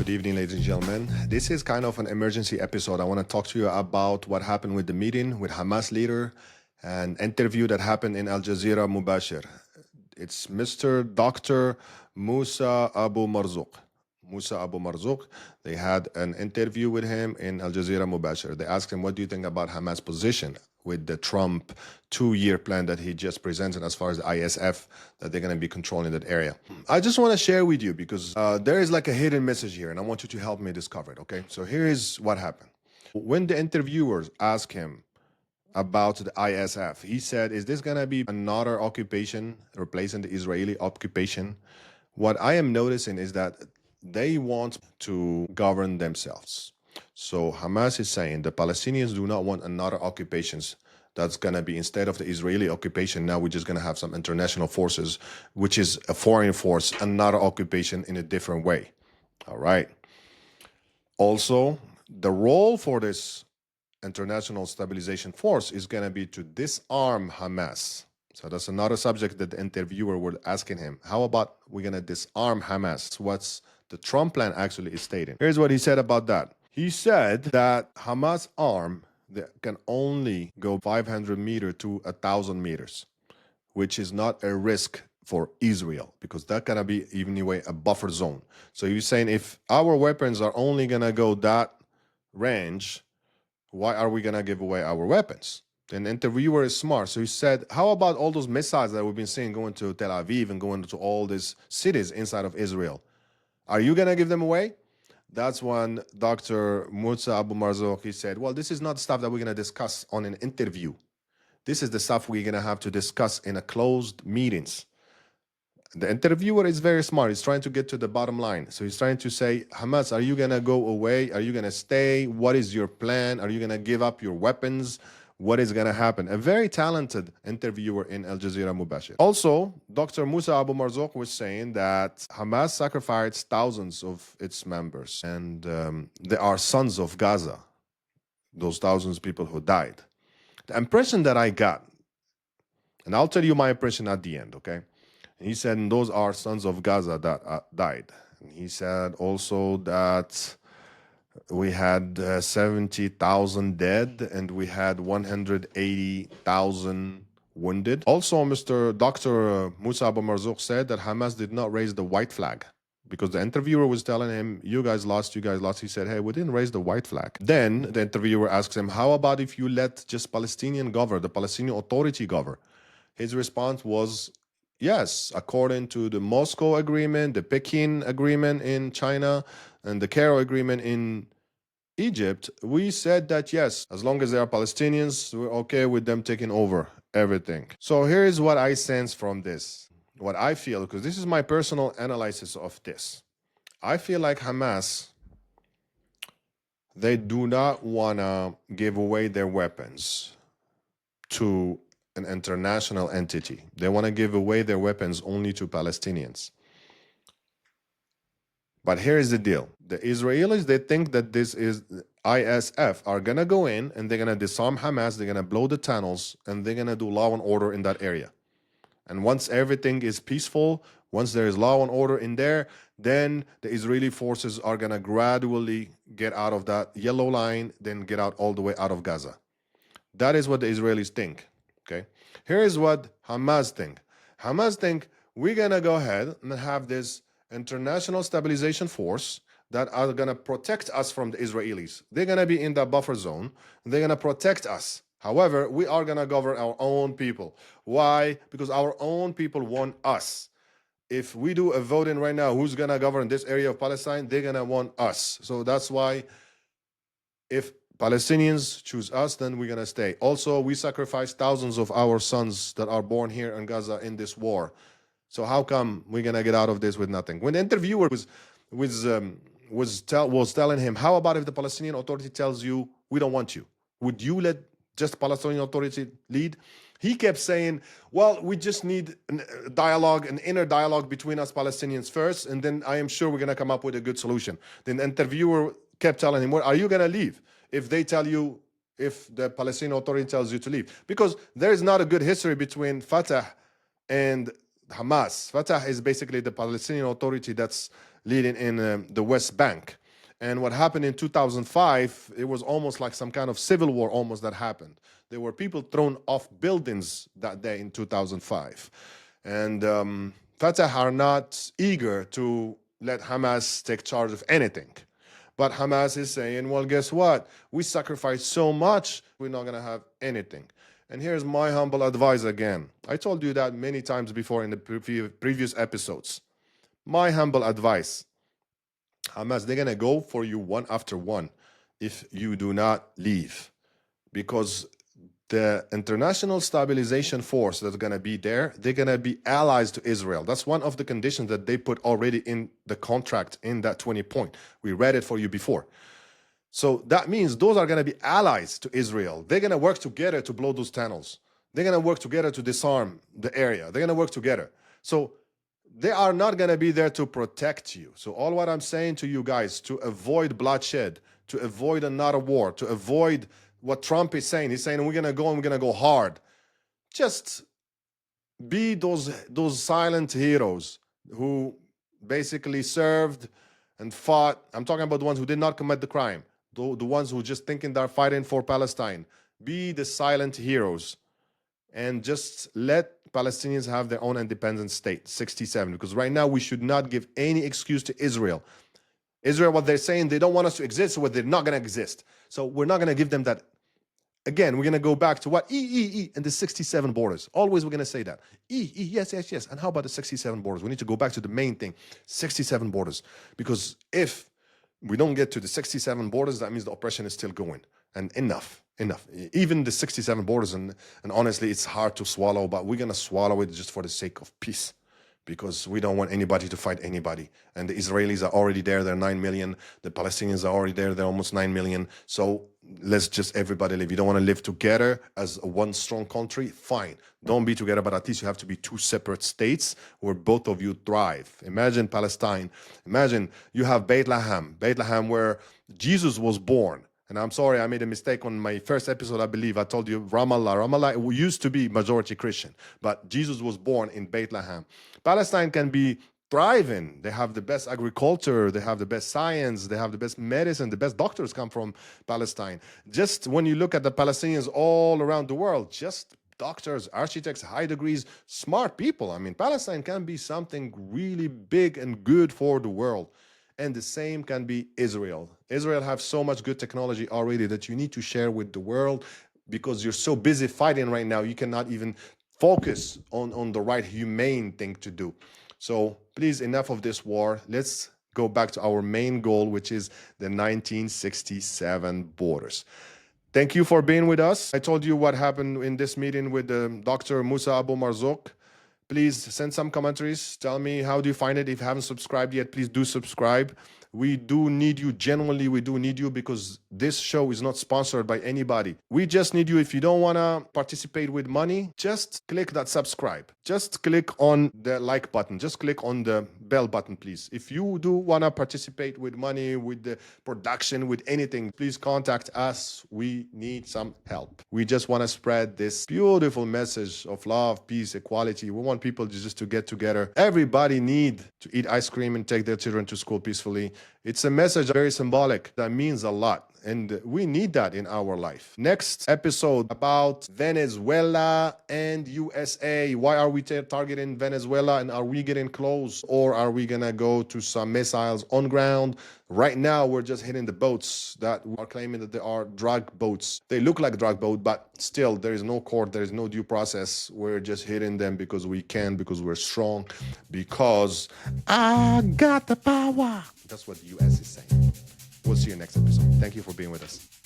Good evening, ladies and gentlemen. This is kind of an emergency episode. I want to talk to you about what happened with the meeting with Hamas leader and interview that happened in Aljazeera Mubashir. It's Mr. Dr. Moussa Abu Marzouk. Moussa Abu Marzouk. They had an interview with him in Aljazeera Mubashir. They asked him, what do you think about Hamas' position with the Trump 2-year plan that he just presented as far as the ISF, that they're going to be controlling that area. I just want to share with you because there is like a hidden message here, and I want you to help me discover it, okay? So here is what happened. When the interviewers asked him about the ISF, he said, is this going to be another occupation replacing the Israeli occupation? What I am noticing is that they want to govern themselves. So Hamas is saying the Palestinians do not want another occupations that's going to be, instead of the Israeli occupation, now we're just going to have some international forces, which is a foreign force, another occupation in a different way. All right. Also, the role for this international stabilization force is going to be to disarm Hamas. So that's another subject that the interviewer was asking him. How about we're going to disarm Hamas? What's the Trump plan actually is stating? Here's what he said about that. He said that Hamas arm that can only go 500 meters to 1,000 meters, which is not a risk for Israel, because that gonna be anyway a buffer zone. So he's saying if our weapons are only gonna go that range, why are we gonna give away our weapons? Then the interviewer is smart. So he said, how about all those missiles that we've been seeing going to Tel Aviv and going to all these cities inside of Israel? Are you gonna give them away? That's when Dr. Moussa Abu Marzouk, he said, well, this is not stuff that we're going to discuss on an interview. This is the stuff we're going to have to discuss in a closed meetings. The interviewer is very smart. He's trying to get to the bottom line. So he's trying to say, Hamas, are you going to go away? Are you going to stay? What is your plan? Are you going to give up your weapons? What is going to happen? A very talented interviewer in Jazeera Mubashir. Also, Dr. Moussa Abu Marzouk was saying that Hamas sacrificed thousands of its members, and they are sons of Gaza, those thousands of people who died. The impression that I got, and I'll tell you my impression at the end, okay? He said those are sons of Gaza that died. And he said also that we had 70,000 dead and we had 180,000 wounded. Also, Dr. Moussa Abu Marzouk said that Hamas did not raise the white flag, because the interviewer was telling him, you guys lost, you guys lost. He said, hey, we didn't raise the white flag. Then the interviewer asks him, how about if you let just Palestinian govern, the Palestinian Authority govern? His response was, yes, according to the Moscow agreement, the Peking agreement in China, and the Cairo agreement in Egypt, we said that yes, as long as they are Palestinians, we're okay with them taking over everything. So here is what I sense from this, what I feel, because this is my personal analysis of this. I feel like Hamas, they do not want to give away their weapons to an international entity. They want to give away their weapons only to Palestinians. But here is the deal. The Israelis, they think that this is ISF are going to go in and they're going to disarm Hamas, they're going to blow the tunnels, and they're going to do law and order in that area. And once everything is peaceful, once there is law and order in there, then the Israeli forces are going to gradually get out of that yellow line, then get out all the way out of Gaza. That is what the Israelis think, okay? Here is what Hamas think. Hamas think we're going to go ahead and have this international stabilization force that are going to protect us from the Israelis. They're going to be in the buffer zone. They're going to protect us. However, we are going to govern our own people. Why? Because our own people want us. If we do a voting right now, who's going to govern this area of Palestine? They're going to want us. So that's why if Palestinians choose us, then we're going to stay. Also, we sacrificed thousands of our sons that are born here in Gaza in this war. So how come we're going to get out of this with nothing? When the interviewer was telling him, how about if the Palestinian Authority tells you, we don't want you? Would you let just Palestinian Authority lead? He kept saying, well, we just need a dialogue, an inner dialogue between us Palestinians first, and then I am sure we're going to come up with a good solution. Then the interviewer kept telling him, well, are you going to leave if they tell you, if the Palestinian Authority tells you to leave? Because there is not a good history between Fatah and Hamas. Fatah is basically the Palestinian Authority that's leading in the West Bank. And what happened in 2005, it was almost like some kind of civil war almost that happened. There were people thrown off buildings that day in 2005. And Fatah are not eager to let Hamas take charge of anything. But Hamas is saying, well, guess what? We sacrificed so much, we're not going to have anything. And here's my humble advice again. I told you that many times before in the previous episodes. My humble advice, Hamas, they're going to go for you one after one if you do not leave. Because the international stabilization force that's going to be there, they're going to be allies to Israel. That's one of the conditions that they put already in the contract in that 20 point. We read it for you before. So that means those are going to be allies to Israel. They're going to work together to blow those tunnels. They're going to work together to disarm the area. They're going to work together. So they are not going to be there to protect you. So all what I'm saying to you guys, to avoid bloodshed, to avoid another war, to avoid what Trump is saying. He's saying we're going to go and we're going to go hard. Just be those silent heroes who basically served and fought. I'm talking about the ones who did not commit the crime. The ones who just thinking they're fighting for Palestine. Be the silent heroes and just let Palestinians have their own independent state, 67. Because right now we should not give any excuse to Israel. Israel, what they're saying, they don't want us to exist, so they're not going to exist. So we're not going to give them that. Again, we're going to go back to what? And the 67 borders. Always we're going to say that. Yes. And how about the 67 borders? We need to go back to the main thing, 67 borders. Because if we don't get to the 67 borders, that means the oppression is still going. And enough. Even the 67 borders, and honestly, it's hard to swallow, but we're going to swallow it just for the sake of peace. Because we don't want anybody to fight anybody. And the Israelis are already there, they're 9 million. The Palestinians are already there, they're almost 9 million. So let's just everybody live. You don't want to live together as one strong country? Fine. Don't be together, but at least you have to be two separate states where both of you thrive. Imagine Palestine. Imagine you have Bethlehem where Jesus was born. And I'm sorry, I made a mistake on my first episode, I believe. I told you Ramallah. Ramallah used to be majority Christian, but Jesus was born in Bethlehem. Palestine can be thriving. They have the best agriculture. They have the best science. They have the best medicine. The best doctors come from Palestine. Just when you look at the Palestinians all around the world, just doctors, architects, high degrees, smart people. I mean, Palestine can be something really big and good for the world. And the same can be Israel. Israel have so much good technology already that you need to share with the world because you're so busy fighting right now, you cannot even focus on the right humane thing to do. So please, enough of this war. Let's go back to our main goal, which is the 1967 borders. Thank you for being with us. I told you what happened in this meeting with Dr. Moussa Abu Marzouk. Please send some commentaries. Tell me, how do you find it? If you haven't subscribed yet, please do subscribe. We do need you. Genuinely, we do need you because this show is not sponsored by anybody. We just need you. If you don't want to participate with money, just click that subscribe. Just click on the like button. Just click on the bell button, please. If you do want to participate with money, with the production, with anything, please contact us. We need some help. We just want to spread this beautiful message of love, peace, equality. We want people just to get together. Everybody need to eat ice cream and take their children to school peacefully. It's a message very symbolic that means a lot. And we need that in our life. Next episode about Venezuela and USA. Why are we targeting Venezuela, and are we getting close, or are we gonna go to some missiles on ground? Right now, we're just hitting the boats that are claiming that they are drug boats. They look like drug boat, but still there is no court, there is no due process. We're just hitting them because we can, because we're strong, because I got the power. That's what the US is saying. We'll see you next episode. Thank you for being with us.